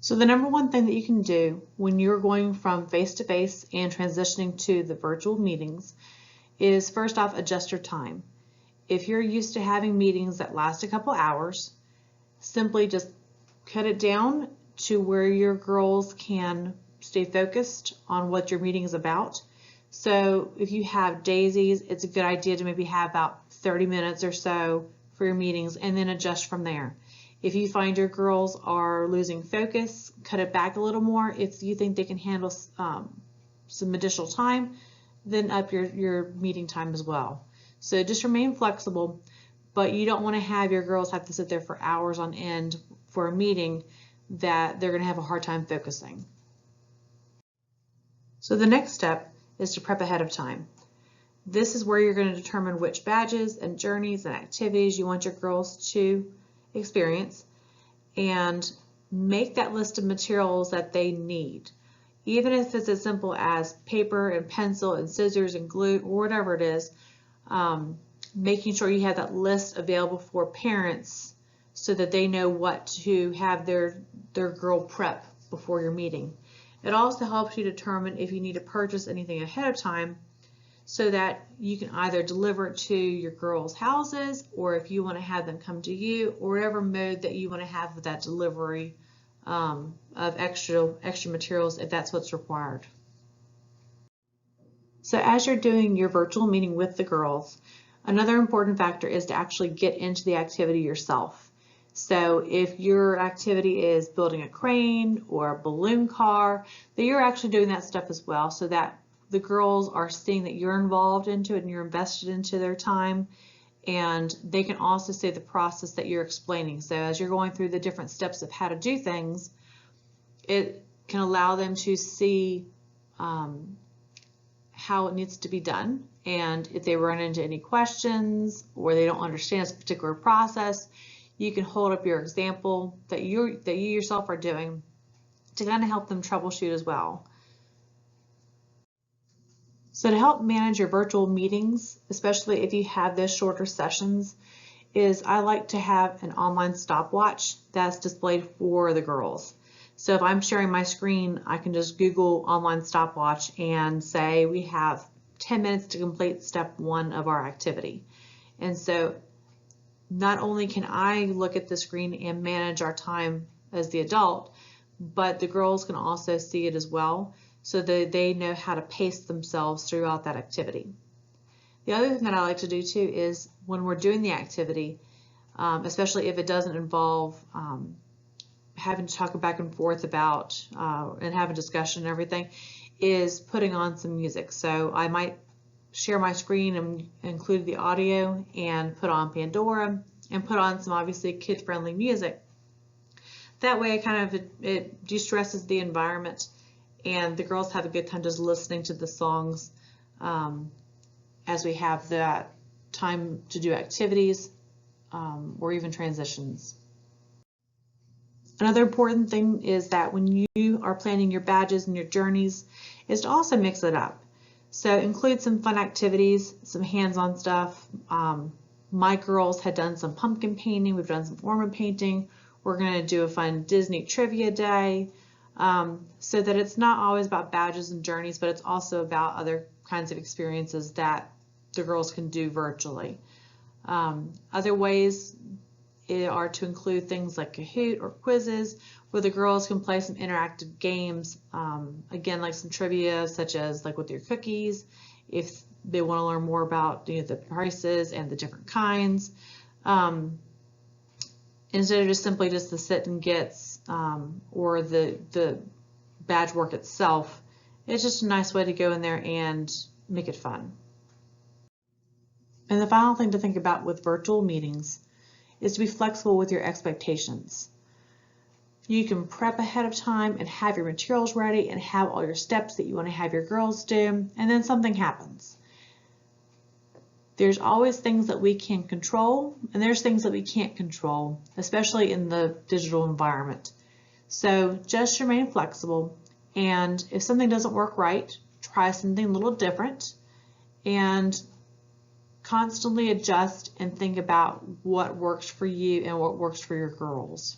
So the number one thing that you can do when you're going from face-to-face and transitioning to the virtual meetings is first off, adjust your time. If you're used to having meetings that last a couple hours, simply just cut it down to where your girls can stay focused on what your meeting is about. So if you have daisies, it's a good idea to maybe have about 30 minutes or so for your meetings and then adjust from there. If you find your girls are losing focus, cut it back a little more. If you think they can handle some additional time, then up your meeting time as well. So just remain flexible, but you don't want to have your girls have to sit there for hours on end for a meeting that they're going to have a hard time focusing. So the next step is to prep ahead of time. This is where you're going to determine which badges and journeys and activities you want your girls to experience and make that list of materials that they need. Even if it's as simple as paper and pencil and scissors and glue or whatever it is, making sure you have that list available for parents so that they know what to have their girl prep before your meeting. It also helps you determine if you need to purchase anything ahead of time so that you can either deliver it to your girls' houses, or if you want to have them come to you, or whatever mode that you want to have with that delivery of extra materials if that's what's required. So as you're doing your virtual meeting with the girls, another important factor is to actually get into the activity yourself. So if your activity is building a crane or a balloon car, that you're actually doing that stuff as well, so that the girls are seeing that you're involved into it and you're invested into their time, and they can also see the process that you're explaining. So as you're going through the different steps of how to do things, it can allow them to see how it needs to be done, and if they run into any questions or they don't understand a particular process, you can hold up your example that you yourself are doing to kind of help them troubleshoot as well. So to help manage your virtual meetings, especially if you have those shorter sessions, is I like to have an online stopwatch that's displayed for the girls. So if I'm sharing my screen, I can just Google online stopwatch and say we have 10 minutes to complete step 1 of our activity. And so not only can I look at the screen and manage our time as the adult, but the girls can also see it as well, so that they know how to pace themselves throughout that activity. The other thing that I like to do too is when we're doing the activity, especially if it doesn't involve having to talk back and forth about and have a discussion and everything, is putting on some music. So I might share my screen and include the audio and put on Pandora and put on some obviously kid-friendly music. That way it de-stresses the environment and the girls have a good time just listening to the songs as we have that time to do activities or even transitions. Another important thing is that when you are planning your badges and your journeys is to also mix it up. So include some fun activities, some hands-on stuff. My girls had done some pumpkin painting, we've done some ornament painting. We're going to do a fun Disney trivia day, so that it's not always about badges and journeys, but it's also about other kinds of experiences that the girls can do virtually. Other ways are to include things like Kahoot or quizzes, where the girls can play some interactive games, again, like some trivia, such as like with your cookies, if they want to learn more about the prices and the different kinds. Instead of just simply just the sit and gets or the badge work itself, it's just a nice way to go in there and make it fun. And the final thing to think about with virtual meetings is to be flexible with your expectations. You can prep ahead of time and have your materials ready and have all your steps that you want to have your girls do, and then something happens. There's always things that we can control, and there's things that we can't control, especially in the digital environment. So just remain flexible, and if something doesn't work right, try something a little different, and constantly adjust and think about what works for you and what works for your girls.